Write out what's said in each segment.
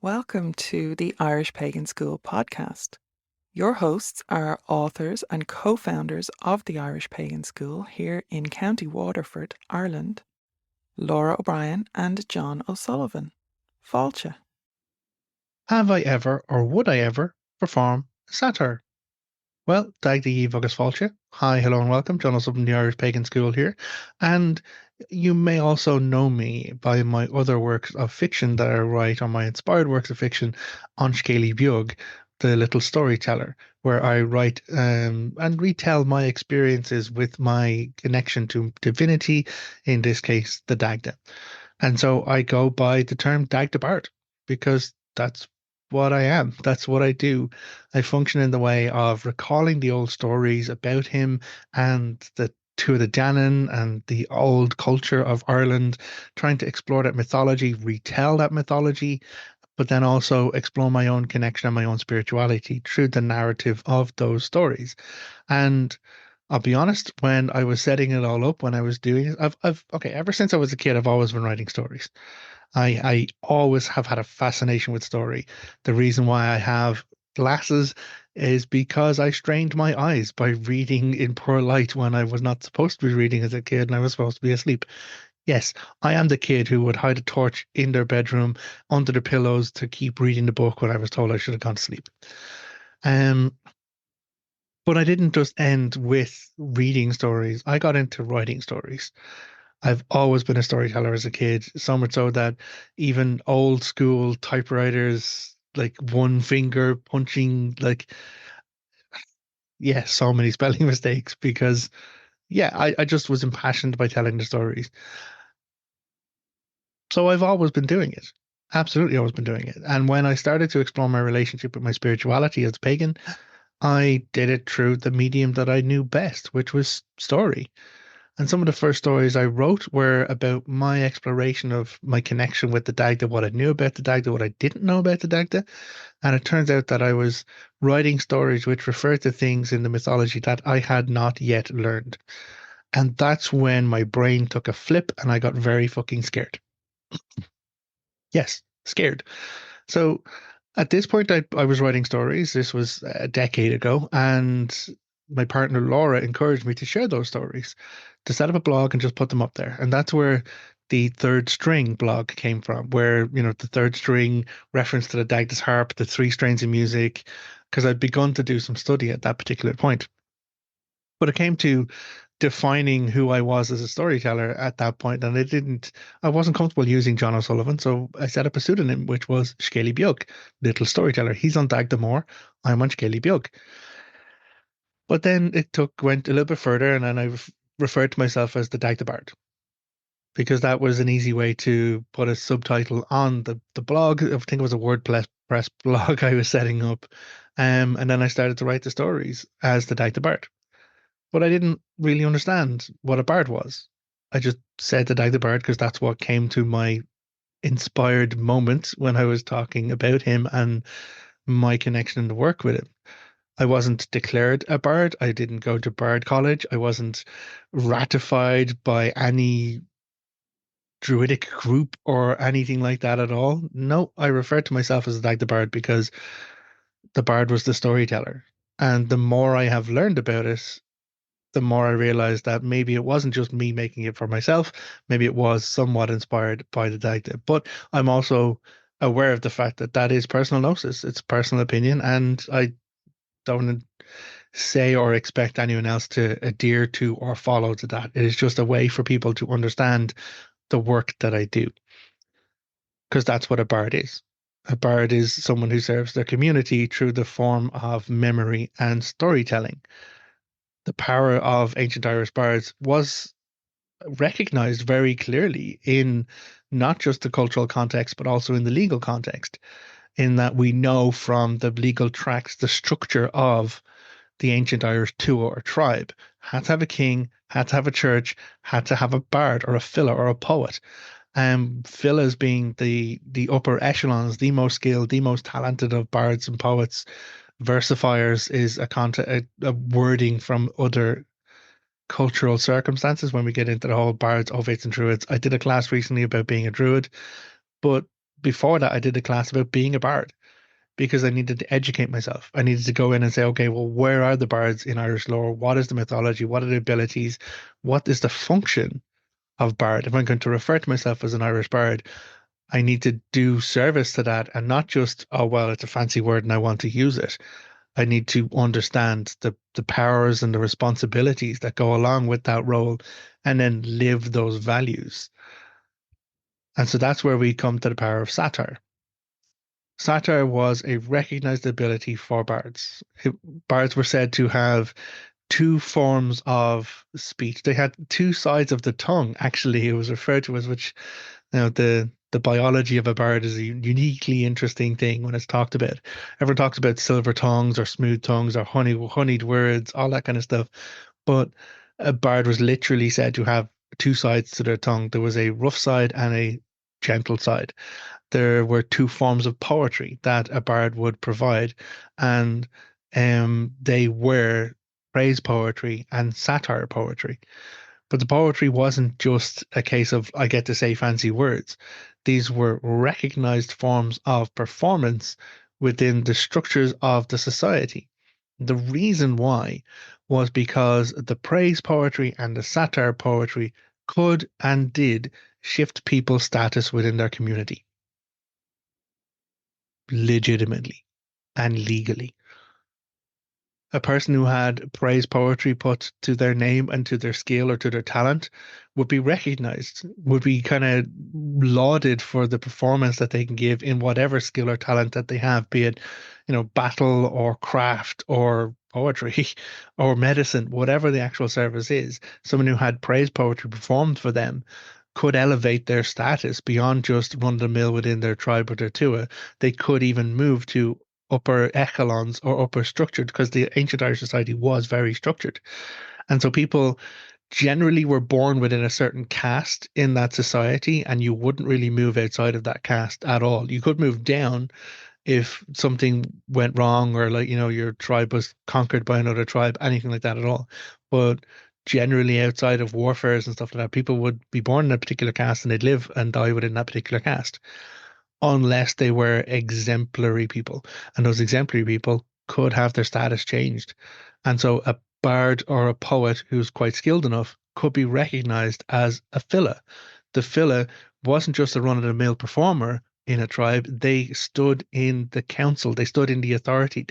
Welcome to the Irish Pagan School podcast. Your hosts are authors and co-founders of the Irish Pagan School here in County Waterford, Ireland, Laura O'Brien and Jon O'Sullivan. Fáilte. Have I ever, or would I ever, perform satire? Well, dag the Eve agus fáilte. Hi, hello, and welcome. Jon O'Sullivan, the Irish Pagan School here. And you may also know me by my other works of fiction that I write, or my inspired works of fiction on Scaly Bug, the little storyteller, where I write and retell my experiences with my connection to divinity, in this case, the Dagda. And so I go by the term Dagda Bard because that's what I am. That's what I do. I function in the way of recalling the old stories about him and the Tuatha De Danann and the old culture of Ireland, trying to explore that mythology, retell that mythology, but then also explore my own connection and my own spirituality through the narrative of those stories. And I'll be honest, when I was setting it all up, when I was doing it, okay, ever since I was a kid, I've always been writing stories. I always have had a fascination with story. The reason why I have glasses is because I strained my eyes by reading in poor light when I was not supposed to be reading as a kid and I was supposed to be asleep. Yes, I am the kid who would hide a torch in their bedroom under the pillows to keep reading the book when I was told I should have gone to sleep. Um, but I didn't just end with reading stories. I got into writing stories. I've always been a storyteller as a kid, so much so that even old school typewriters, like one finger punching, like, yeah, so many spelling mistakes because, yeah, I just was impassioned by telling the stories. So I've always been doing it. Absolutely always been doing it. And when I started to explore my relationship with my spirituality as pagan, I did it through the medium that I knew best, which was story. And some of the first stories I wrote were about my exploration of my connection with the Dagda, what I knew about the Dagda, what I didn't know about the Dagda. And it turns out that I was writing stories which referred to things in the mythology that I had not yet learned. And that's when my brain took a flip and I got very fucking scared. Yes, scared. So at this point, I was writing stories. This was a decade ago, and my partner Laura encouraged me to share those stories, to set up a blog and just put them up there. And that's where the third string blog came from, where, the third string reference to the Dagda's harp, the three strains of music, because I'd begun to do some study at that particular point. But it came to defining who I was as a storyteller at that point, and I wasn't comfortable using Jon O'Sullivan, so I set up a pseudonym, which was Scaly Bug, little storyteller. He's on Dagda I'm on Scaly Bug. But then went a little bit further, and then referred to myself as the Dagda Bard because that was an easy way to put a subtitle on the blog. I think it was a WordPress blog I was setting up. And then I started to write the stories as the Dagda Bard. But I didn't really understand what a bard was. I just said the Dag the Bard because that's what came to my inspired moment when I was talking about him and my connection and work with him. I wasn't declared a bard. I didn't go to bard college. I wasn't ratified by any druidic group or anything like that at all. No, I referred to myself as the Dag the Bard because the bard was the storyteller. And the more I have learned about it, the more I realized that maybe it wasn't just me making it for myself. Maybe it was somewhat inspired by the Dagda. But I'm also aware of the fact that that is personal gnosis. It's personal opinion, and I don't say or expect anyone else to adhere to or follow to that. It is just a way for people to understand the work that I do, because that's what a bard is. A bard is someone who serves their community through the form of memory and storytelling. The power of ancient Irish bards was recognized very clearly in not just the cultural context, but also in the legal context, in that we know from the legal tracts the structure of the ancient Irish tuath or tribe. Had to have a king, had to have a church, had to have a bard or a filler or a poet. Fillers being the upper echelons, the most skilled, the most talented of bards and poets. Versifiers is a wording from other cultural circumstances when we get into the whole bards, ovates, and druids. I did a class recently about being a druid, but before that, I did a class about being a bard because I needed to educate myself. I needed to go in and say, okay, well, where are the bards in Irish lore? What is the mythology? What are the abilities? What is the function of bard? If I'm going to refer to myself as an Irish bard, I need to do service to that and not just, oh, well, it's a fancy word and I want to use it. I need to understand the powers and the responsibilities that go along with that role and then live those values. And so that's where we come to the power of satire. Satire was a recognized ability for bards. Bards were said to have two forms of speech. They had two sides of the tongue, actually, it was referred to as, which, the biology of a bard is a uniquely interesting thing when it's talked about. Everyone talks about silver tongues or smooth tongues or honeyed words, all that kind of stuff. But a bard was literally said to have two sides to their tongue. There was a rough side and a gentle side. There were two forms of poetry that a bard would provide, and they were praise poetry and satire poetry. But the poetry wasn't just a case of I get to say fancy words. These were recognized forms of performance within the structures of the society. The reason why was because the praise poetry and the satire poetry could and did shift people's status within their community legitimately and legally. A person who had praise poetry put to their name and to their skill or to their talent would be recognized, would be kind of lauded for the performance that they can give in whatever skill or talent that they have, be it, battle or craft or poetry or medicine, whatever the actual service is. Someone who had praise poetry performed for them could elevate their status beyond just run the mill within their tribe or their tua. They could even move to upper echelons or upper structured because the ancient Irish society was very structured. And so people generally were born within a certain caste in that society, and you wouldn't really move outside of that caste at all. You could move down if something went wrong or like, your tribe was conquered by another tribe, anything like that at all. But generally outside of warfares and stuff like that, people would be born in a particular caste and they'd live and die within that particular caste unless they were exemplary people. And those exemplary people could have their status changed. And so a bard or a poet who's quite skilled enough could be recognized as a filla. The filla wasn't just a run-of-the-mill performer in a tribe. They stood in the council. They stood in the authority.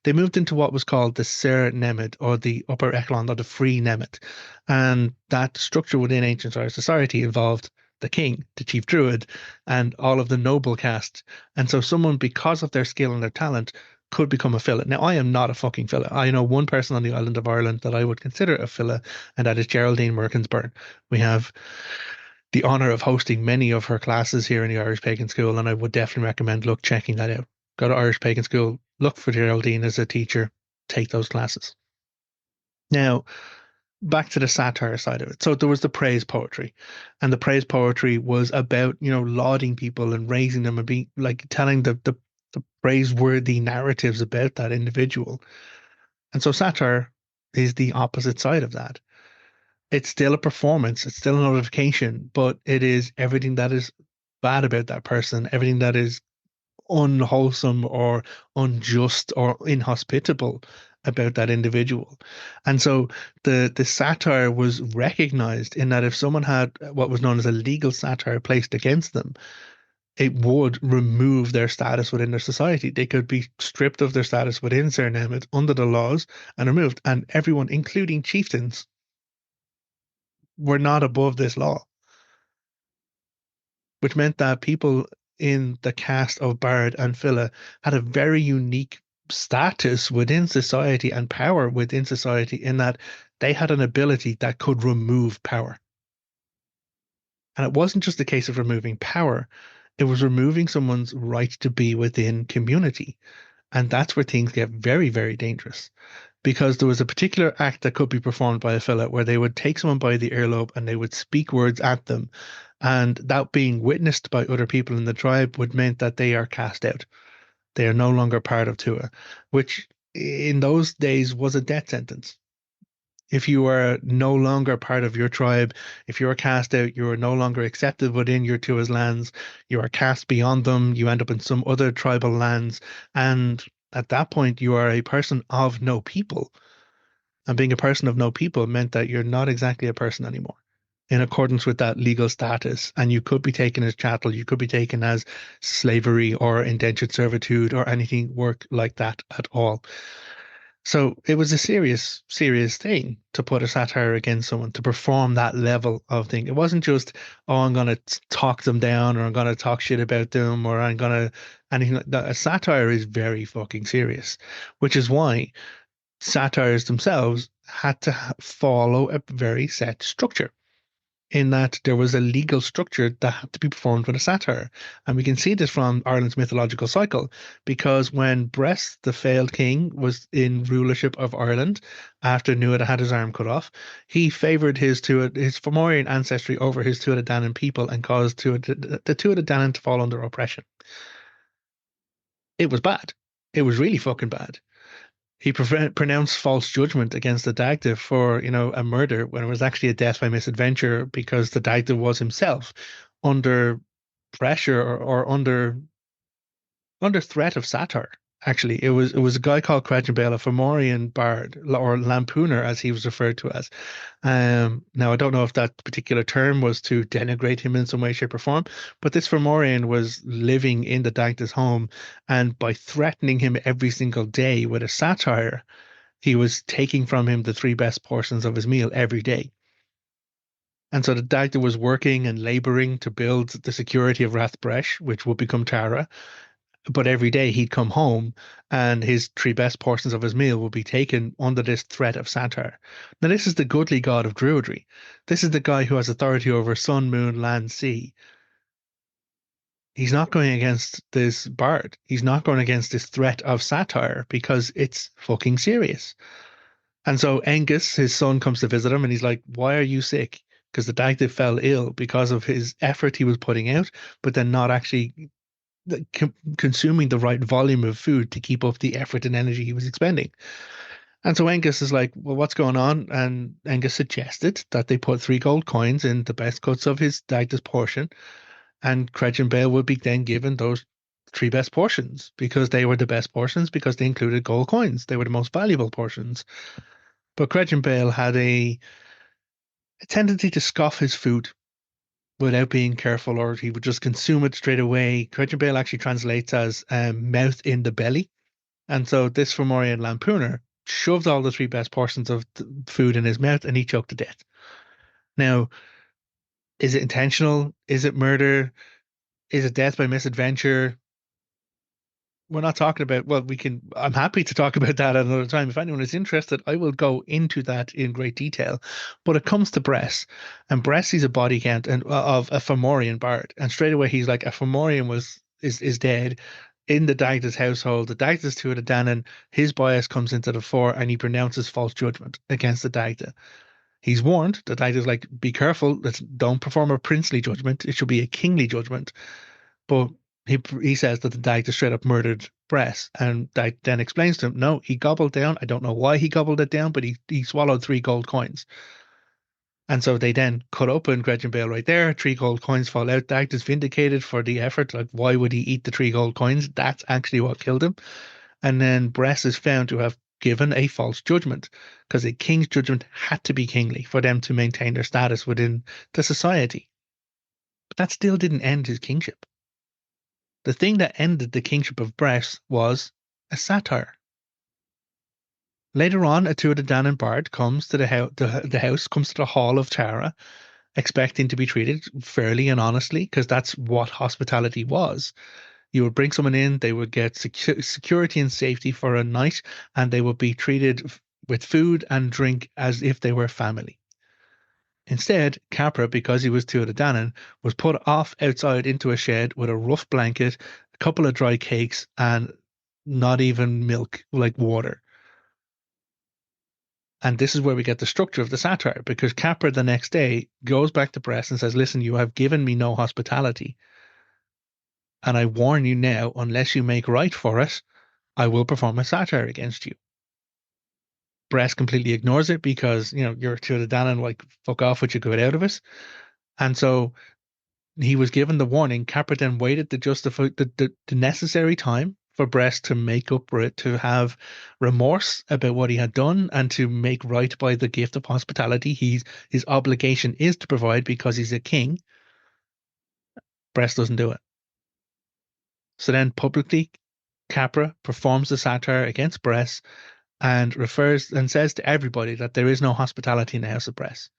They moved into what was called the Ser Nemet or the upper echelon or the free Nemet. And that structure within ancient Irish society involved the king, the chief druid, and all of the noble caste. And so someone, because of their skill and their talent, could become a filla. Now, I am not a fucking filla. I know one person on the island of Ireland that I would consider a filla, and that is Geraldine Merkinsburn. We have the honor of hosting many of her classes here in the Irish Pagan School, and I would definitely recommend checking that out. Go to Irish Pagan School, look for Geraldine as a teacher, take those classes. Now, back to the satire side of it. So there was the praise poetry, and the praise poetry was about, lauding people and raising them and being like telling the praiseworthy narratives about that individual. And so satire is the opposite side of that. It's still a performance, it's still a notification, but it is everything that is bad about that person, everything that is unwholesome or unjust or inhospitable about that individual. And so the satire was recognized in that if someone had what was known as a legal satire placed against them, it would remove their status within their society. They could be stripped of their status within Suriname under the laws and removed. And everyone, including chieftains, were not above this law, which meant that people in the caste of Bard and Filla had a very unique status within society and power within society in that they had an ability that could remove power. And it wasn't just a case of removing power, it was removing someone's right to be within community. And that's where things get very, very dangerous. Because there was a particular act that could be performed by a fella where they would take someone by the earlobe and they would speak words at them. And that being witnessed by other people in the tribe would mean that they are cast out. They are no longer part of Tua, which in those days was a death sentence. If you are no longer part of your tribe, if you are cast out, you are no longer accepted within your Tua's lands. You are cast beyond them. You end up in some other tribal lands, and at that point, you are a person of no people. And being a person of no people meant that you're not exactly a person anymore, in accordance with that legal status. And you could be taken as chattel, you could be taken as slavery or indentured servitude or anything work like that at all. So it was a serious, serious thing to put a satire against someone, to perform that level of thing. It wasn't just, oh, I'm going to talk them down or I'm going to talk shit about them or I'm going to anything like that. A satire is very fucking serious, which is why satires themselves had to follow a very set structure, in that there was a legal structure that had to be performed with a satire. And we can see this from Ireland's mythological cycle, because when Bress, the failed king, was in rulership of Ireland after Nuada had his arm cut off, he favoured his Fomorian ancestry over his Tuatha Danann people and caused the Tuatha Danann to fall under oppression. It was bad. It was really fucking bad. He pronounced false judgment against the Dagda for, a murder when it was actually a death by misadventure, because the Dagda was himself under pressure or under threat of satire. Actually, it was a guy called Credin Bale, a Fomorian bard or lampooner, as he was referred to as. Now I don't know if that particular term was to denigrate him in some way, shape, or form, but this Fomorian was living in the Dagda's home, and by threatening him every single day with a satire, he was taking from him the three best portions of his meal every day. And so the Dagda was working and laboring to build the security of Rathbresh, which would become Tara. But every day he'd come home and his three best portions of his meal would be taken under this threat of satire. Now, this is the goodly god of Druidry. This is the guy who has authority over sun, moon, land, sea. He's not going against this bard. He's not going against this threat of satire because it's fucking serious. And so Angus, his son, comes to visit him and he's like, "Why are you sick?" Because the Dagda fell ill because of his effort he was putting out, but then not actually consuming the right volume of food to keep up the effort and energy he was expending. And so Angus is like, "Well, what's going on?" And Angus suggested that they put 3 gold coins in the best cuts of his Dagda's portion, and Credin Bale would be then given those three best portions because they were the best portions because they included gold coins. They were the most valuable portions. But Credin Bale had a tendency to scoff his food without being careful, or he would just consume it straight away. Credin Bale actually translates as mouth in the belly. And so this Fomorian lampooner shoved all the three best portions of the food in his mouth and he choked to death. Now, is it intentional? Is it murder? Is it death by misadventure? We're not talking about, well, I'm happy to talk about that at another time. If anyone is interested, I will go into that in great detail. But it comes to Bress, and Bress sees a body count of a Fomorian bard, and straight away he's like, a Fomorian is dead in the Dagda's household. The Dagda's to the Danann, his bias comes into the fore, and he pronounces false judgment against the Dagda. He's warned. The Dagda's like, be careful, don't perform a princely judgment. It should be a kingly judgment. But he says that the Dagda straight up murdered Bress, and Dag then explains to him, no, he gobbled down. I don't know why he gobbled it down, but he swallowed 3 gold coins. And so they then cut open Gretchen Bale right there. 3 gold coins fall out. Dagda's vindicated for the effort. Like, why would he eat the 3 gold coins? That's actually what killed him. And then Bress is found to have given a false judgment because a king's judgment had to be kingly for them to maintain their status within the society. But that still didn't end his kingship. The thing that ended the kingship of Bress was a satire. Later on, a Tuatha Danann bard comes to the house, comes to the hall of Tara, expecting to be treated fairly and honestly, because that's what hospitality was. You would bring someone in, they would get security and safety for a night, and they would be treated with food and drink as if they were family. Instead, Capra, because he was Tuatha Danann, was put off outside into a shed with a rough blanket, a couple of dry cakes, and not even milk, like water. And this is where we get the structure of the satire, because Capra the next day goes back to Bress and says, "Listen, you have given me no hospitality. And I warn you now, unless you make right for it, I will perform a satire against you." Brest completely ignores it because, you're to the Danann, like, fuck off what you get out of it. And so he was given the warning. Capra then waited to justify the necessary time for Brest to make up for it, to have remorse about what he had done, and to make right by the gift of hospitality his obligation is to provide because he's a king. Brest doesn't do it. So then publicly, Capra performs the satire against Brest and refers and says to everybody that there is no hospitality in the House of Brest.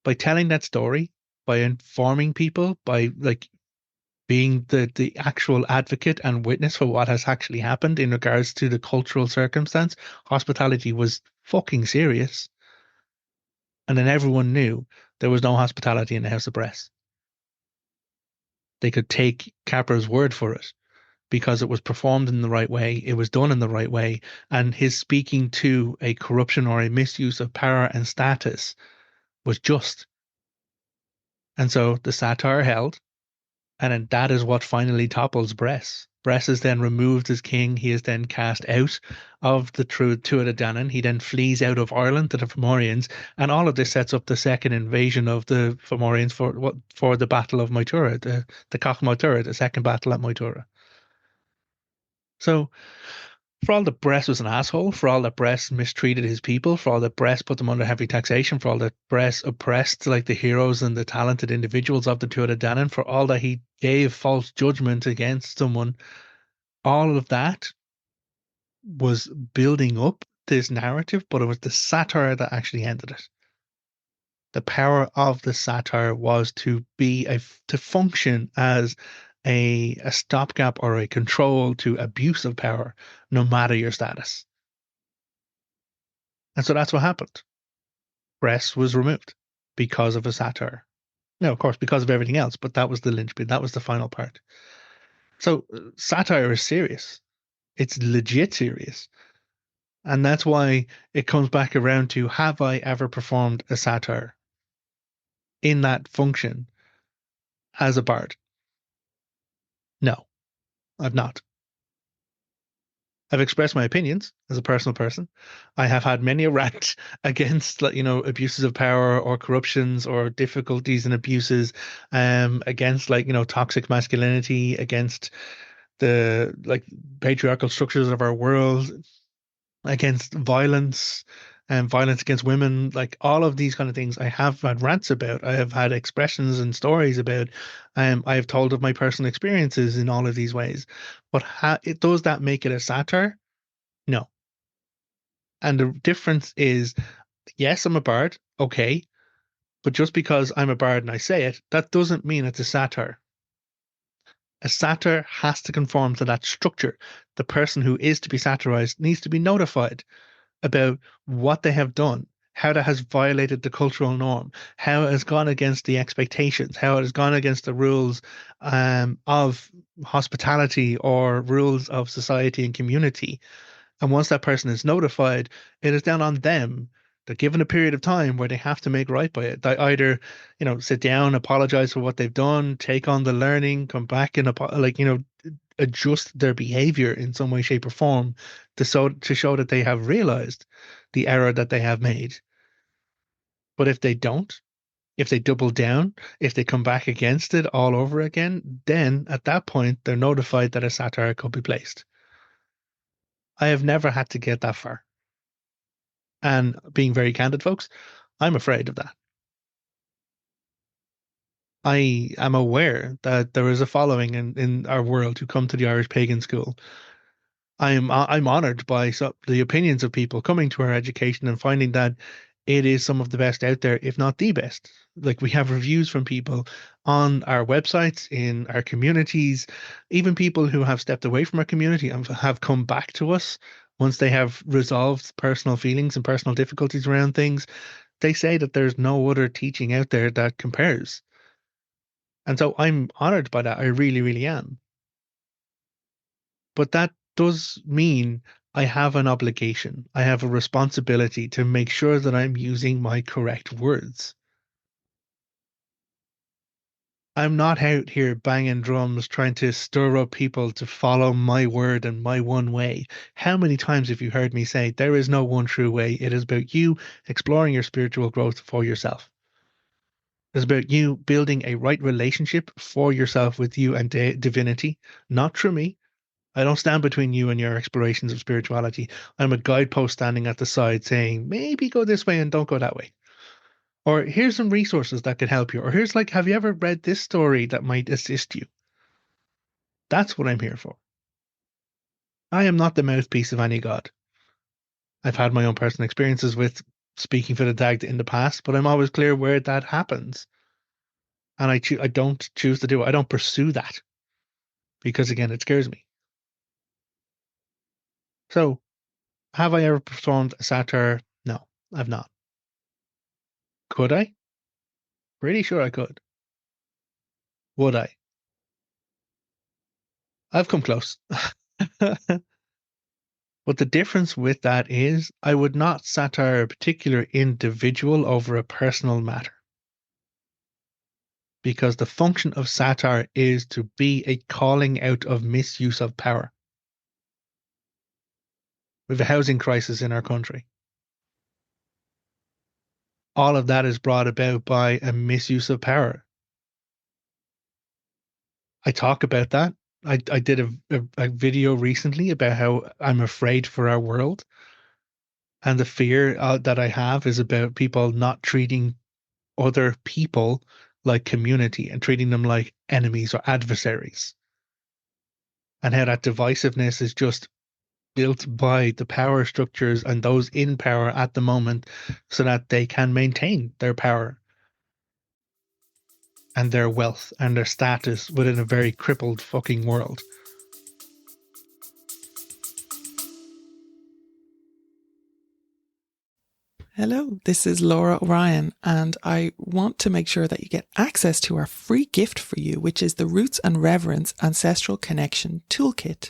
By telling that story, by informing people, by like being the actual advocate and witness for what has actually happened in regards to the cultural circumstance, hospitality was fucking serious. And then everyone knew there was no hospitality in the House of Brest. They could take Capra's word for it because it was performed in the right way, it was done in the right way, and his speaking to a corruption or a misuse of power and status was just. And so the satire held, and then that is what finally topples Bress. Bress is then removed as king. He is then cast out of the Tuatha De Danann. He then flees out of Ireland to the Fomorians, and all of this sets up the second invasion of the Fomorians for the Battle of Moytura, the Cach Moytura, the second battle at Moytura. So for all that Bress was an asshole, for all that Bress mistreated his people, for all that Bress put them under heavy taxation, for all that Bress oppressed like the heroes and the talented individuals of the Tuatha De Danann, for all that he gave false judgment against someone, all of that was building up this narrative, but it was the satire that actually ended it. The power of the satire was to function as a stopgap or a control to abuse of power, no matter your status. And so that's what happened. Bress was removed because of a satire. No, of course, because of everything else, but that was the linchpin. That was the final part. So satire is serious. It's legit serious. And that's why it comes back around to, have I ever performed a satire in that function as a bard? No, I've not. I've expressed my opinions as a personal person. I have had many a rant against, like, abuses of power or corruptions or difficulties and abuses, against, like, toxic masculinity, against the, like, patriarchal structures of our world, against violence and violence against women, like all of these kind of things I have had rants about. I have had expressions and stories about. I have told of my personal experiences in all of these ways. But does that make it a satire? No. And the difference is, yes, I'm a bard, okay, but just because I'm a bard and I say it, that doesn't mean it's a satire. A satire has to conform to that structure. The person who is to be satirized needs to be notified about what they have done, how that has violated the cultural norm, how it has gone against the expectations, how it has gone against the rules of hospitality or rules of society and community. And once that person is notified, it is down on them. They're given a period of time where they have to make right by it. They either, sit down, apologize for what they've done, take on the learning, come back and adjust their behavior in some way, shape, or form to show that they have realized the error that they have made. But if they don't, if they double down, if they come back against it all over again, then at that point they're notified that a satire could be placed. I have never had to get that far. And being very candid, folks, I'm afraid of that. I am aware that there is a following in our world who come to the Irish Pagan School. I'm honored by the opinions of people coming to our education and finding that it is some of the best out there, if not the best. Like, we have reviews from people on our websites, in our communities, even people who have stepped away from our community and have come back to us once they have resolved personal feelings and personal difficulties around things. They say that there's no other teaching out there that compares. And so I'm honored by that. I really, really am. But that does mean I have an obligation. I have a responsibility to make sure that I'm using my correct words. I'm not out here banging drums trying to stir up people to follow my word and my one way. How many times have you heard me say there is no one true way? It is about you exploring your spiritual growth for yourself. It's about you building a right relationship for yourself with you and divinity, not through me. I don't stand between you and your explorations of spirituality. I'm a guidepost standing at the side saying, maybe go this way and don't go that way. Or here's some resources that could help you. Or here's like, have you ever read this story that might assist you? That's what I'm here for. I am not the mouthpiece of any god. I've had my own personal experiences with speaking for the Dagd in the past, but I'm always clear where that happens. And I don't choose to do it. I don't pursue that because, again, it scares me. So, have I ever performed a satire? No, I've not. Could I? Pretty sure I could. Would I? I've come close. But the difference with that is I would not satire a particular individual over a personal matter. Because the function of satire is to be a calling out of misuse of power. We have a housing crisis in our country. All of that is brought about by a misuse of power. I talk about that. I did a video recently about how I'm afraid for our world. And the fear that I have is about people not treating other people like community and treating them like enemies or adversaries. And how that divisiveness is just built by the power structures and those in power at the moment so that they can maintain their power and their wealth and their status within a very crippled fucking world. Hello, this is Laura O'Ryan, and I want to make sure that you get access to our free gift for you, which is the Roots and Reverence Ancestral Connection Toolkit.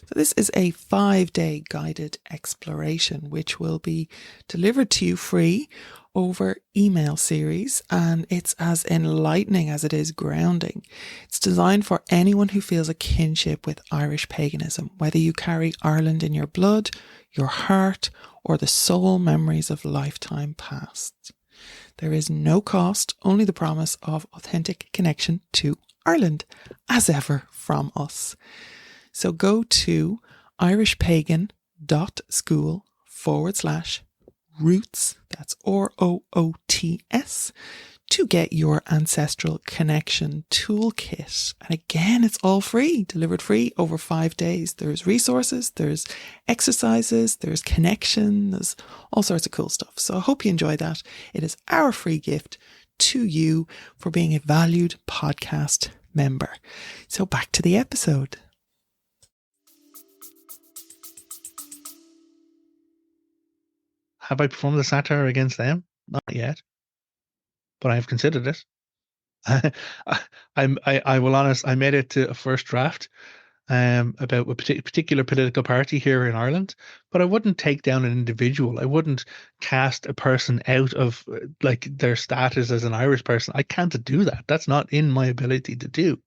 So this is a 5-day guided exploration, which will be delivered to you free over email series, and it's as enlightening as it is grounding. It's designed for anyone who feels a kinship with Irish paganism, whether you carry Ireland in your blood, your heart, or the soul memories of lifetime past. There is no cost, only the promise of authentic connection to Ireland, as ever from us. So go to irishpagan.school/roots, that's ROOTS, to get your ancestral connection toolkit. And again, it's all free, delivered free over 5 days. There's resources, there's exercises, there's connection, there's all sorts of cool stuff. So I hope you enjoy that. It is our free gift to you for being a valued podcast member. So back to the episode. Have I performed the satire against them? Not yet, but I've considered it. I will honest. I made it to a first draft about a particular political party here in Ireland, but I wouldn't take down an individual. I wouldn't cast a person out of like their status as an Irish person. I can't do that. That's not in my ability to do.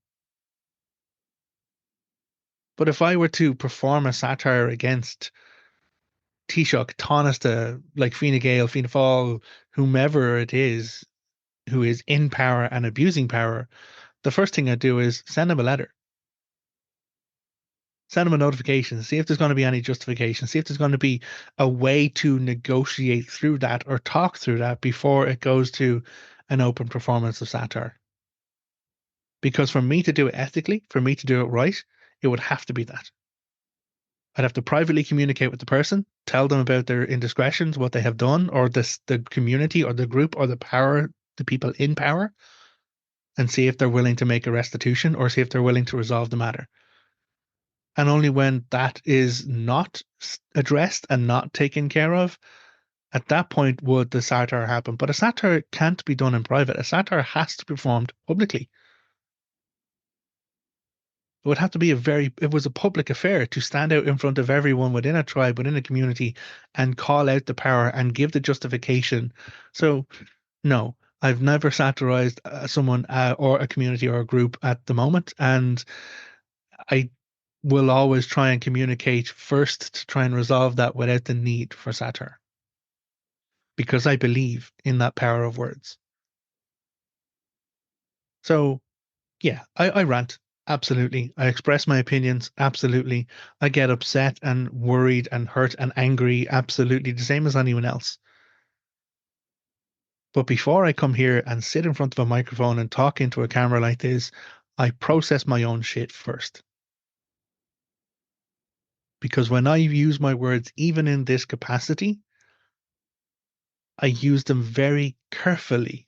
But if I were to perform a satire against Taoiseach, Tánaiste, like Fine Gael, Fianna Fáil, whomever it is who is in power and abusing power, the first thing I do is send them a letter. Send them a notification, see if there's going to be any justification, see if there's going to be a way to negotiate through that or talk through that before it goes to an open performance of satire. Because for me to do it ethically, for me to do it right, it would have to be that. I'd have to privately communicate with the person, tell them about their indiscretions, what they have done, or the community or the group or the power, the people in power, and see if they're willing to make a restitution or see if they're willing to resolve the matter. And only when that is not addressed and not taken care of, at that point would the satire happen. But a satire can't be done in private. A satire has to be performed publicly. It would have to be it was a public affair to stand out in front of everyone within a tribe, within a community, and call out the power and give the justification. So, no, I've never satirized someone or a community or a group at the moment, and I will always try and communicate first to try and resolve that without the need for satire, because I believe in that power of words. So yeah, I rant. Absolutely. I express my opinions. Absolutely. I get upset and worried and hurt and angry. Absolutely. The same as anyone else. But before I come here and sit in front of a microphone and talk into a camera like this, I process my own shit first. Because when I use my words, even in this capacity, I use them very carefully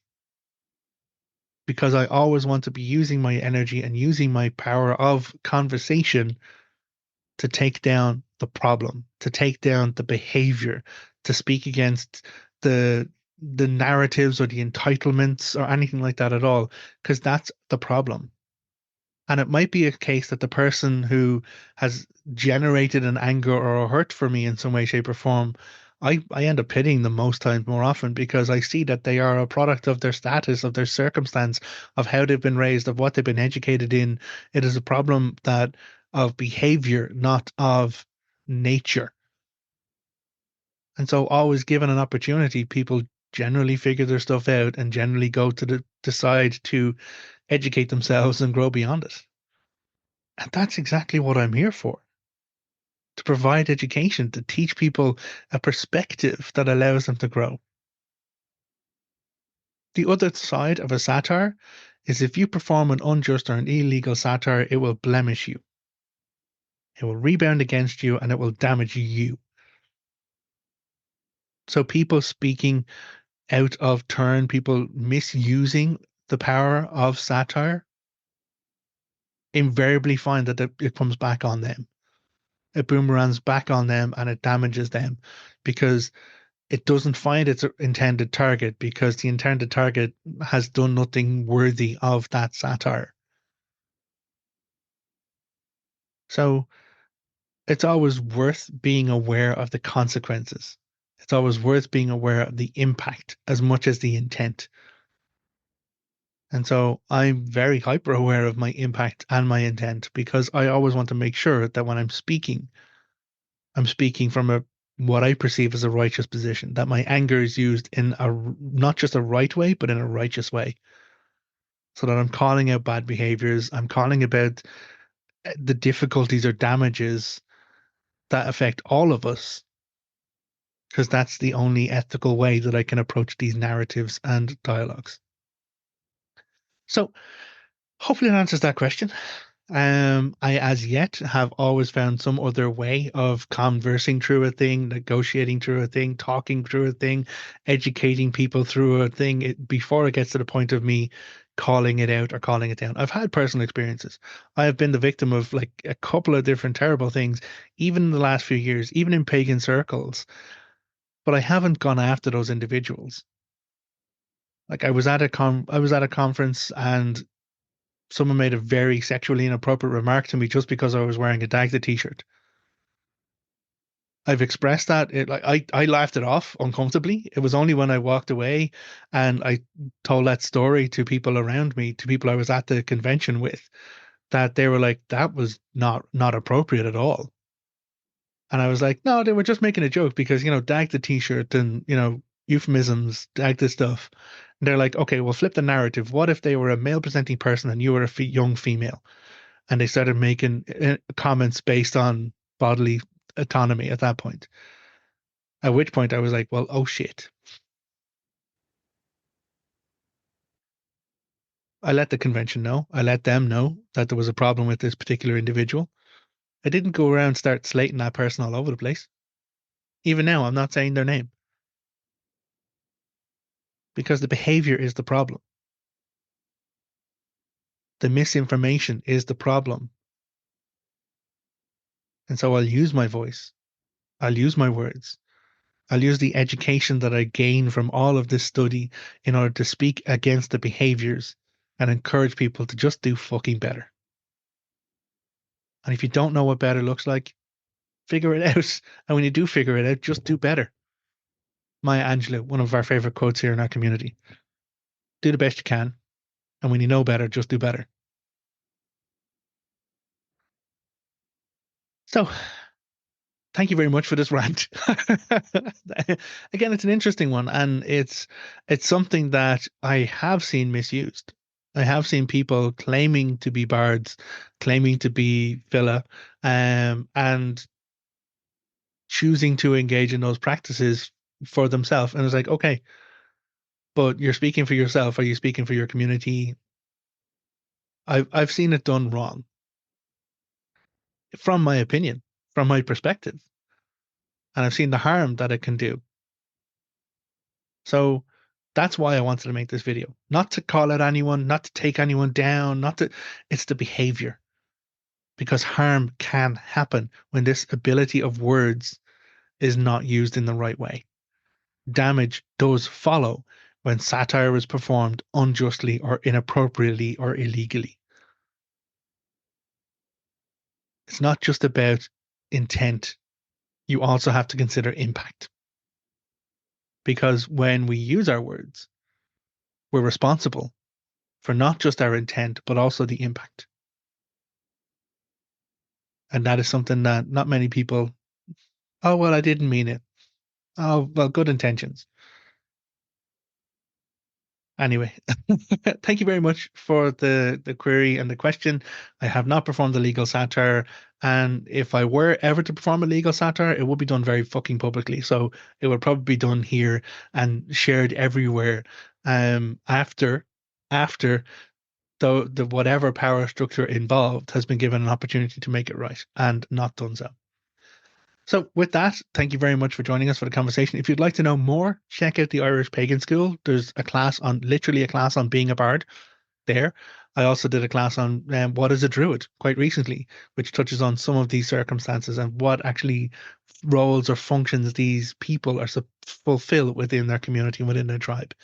because I always want to be using my energy and using my power of conversation to take down the problem, to take down the behavior, to speak against the the narratives or the entitlements or anything like that at all, because that's the problem. And it might be a case that the person who has generated an anger or a hurt for me in some way, shape, or form, I end up pitying them most times more often because I see that they are a product of their status, of their circumstance, of how they've been raised, of what they've been educated in. It is a problem that of behavior, not of nature. And so always given an opportunity, people generally figure their stuff out and generally go to decide to educate themselves and grow beyond it. And that's exactly what I'm here for, to provide education, to teach people a perspective that allows them to grow. The other side of a satire is if you perform an unjust or an illegal satire, it will blemish you. It will rebound against you and it will damage you. So people speaking out of turn, people misusing the power of satire, invariably find that it comes back on them. It boomerangs back on them and it damages them because it doesn't find its intended target because the intended target has done nothing worthy of that satire. So it's always worth being aware of the consequences. It's always worth being aware of the impact as much as the intent. And so I'm very hyper aware of my impact and my intent because I always want to make sure that when I'm speaking from a what I perceive as a righteous position, that my anger is used in a not just a right way, but in a righteous way. So that I'm calling out bad behaviors, I'm calling about the difficulties or damages that affect all of us, because that's the only ethical way that I can approach these narratives and dialogues. So hopefully that answers that question. I as yet have always found some other way of conversing through a thing, negotiating through a thing, talking through a thing, educating people through a thing before it gets to the point of me calling it out or calling it down. I've had personal experiences. I have been the victim of like a couple of different terrible things, even in the last few years, even in pagan circles, but I haven't gone after those individuals. Like I was at a conference and someone made a very sexually inappropriate remark to me just because I was wearing a Dagda t-shirt. I've expressed that I laughed it off uncomfortably. It was only when I walked away and I told that story to people around me, to people I was at the convention with, that they were like, that was not appropriate at all. And I was like, no, they were just making a joke because, Dagda t-shirt and, euphemisms, Dagda stuff. And they're like, okay, well, flip the narrative. What if they were a male presenting person and you were a young female? And they started making comments based on bodily autonomy at that point. At which point I was like, well, oh shit. I let the convention know. I let them know that there was a problem with this particular individual. I didn't go around and start slating that person all over the place. Even now, I'm not saying their name because the behavior is the problem. The misinformation is the problem. And so I'll use my voice. I'll use my words. I'll use the education that I gain from all of this study in order to speak against the behaviors and encourage people to just do fucking better. And if you don't know what better looks like, figure it out. And when you do figure it out, just do better. Maya Angelou, one of our favorite quotes here in our community. do the best you can. And when you know better, just do better. So thank you very much for this rant. Again, it's an interesting one, and it's something that I have seen misused. I have seen people claiming to be bards, claiming to be villa, and choosing to engage in those practices for themselves. And it's like, okay, but you're speaking for yourself. Are you speaking for your community? I've seen it done wrong, from my opinion, from my perspective, and I've seen the harm that it can do. So that's why I wanted to make this video. Not to call out anyone, not to take anyone down, not to, it's the behavior. Because harm can happen when this ability of words is not used in the right way. Damage does follow when satire is performed unjustly or inappropriately or illegally. It's not just about intent. You also have to consider impact. Because when we use our words, we're responsible for not just our intent, but also the impact. And that is something that not many people, oh, well, I didn't mean it. Oh, well, good intentions. Anyway, thank you very much for the query and the question. I have not performed a legal satire, and if I were ever to perform a legal satire, it would be done very fucking publicly. So it would probably be done here and shared everywhere. After the whatever power structure involved has been given an opportunity to make it right and not done so. So, with that, thank you very much for joining us for the conversation. If you'd like to know more, check out the Irish Pagan School. There's a class on, literally a class on being a bard there. I also did a class on what is a druid quite recently, which touches on some of these circumstances and what actually roles or functions these people are fulfill within their community and within their tribe.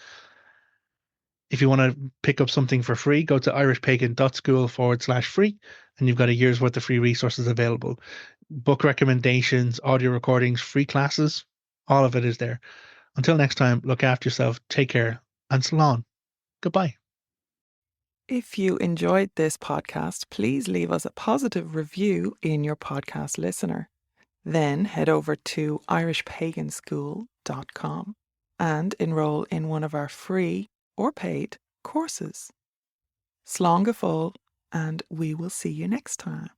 If you want to pick up something for free, go to irishpagan.school/free, and you've got a year's worth of free resources available. Book recommendations, audio recordings, free classes, all of it is there. Until next time, look after yourself, take care, and so on. Goodbye. If you enjoyed this podcast, please leave us a positive review in your podcast listener. Then head over to irishpaganschool.com and enroll in one of our free or paid courses. Slán go fóill, and we will see you next time.